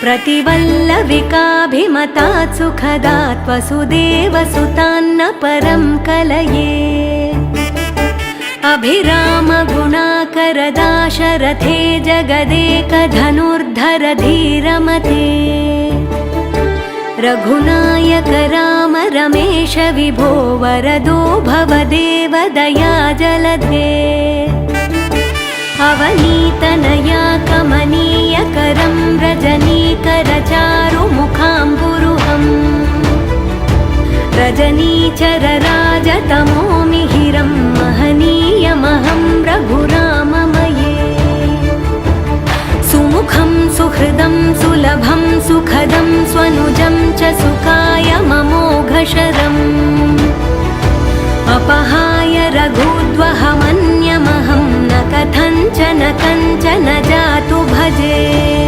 प्रतिवल्लविकाभिमतात् सुखदात् वसुदेवसुतान्न परं कलये अभिरामगुणाकरदाशरथे जगदेकधनुर्धर धीरमते रघुनायक राम रमेश विभो वरदो भवदेव दया जलधे अवनीतनया कमनीयकरं रजनीकरचारुमुखाम्बुरुहम् रजनीचरराजतमो मिहिरं महनीयमहं रघुराममये सुमुखं सुहृदं सुलभं सुखदं स्वनुजं च सुखाय ममोघशरम् अपहाय रघुद्वहमन्यमहं न कथञ्चन कञ्चन जातु भजे।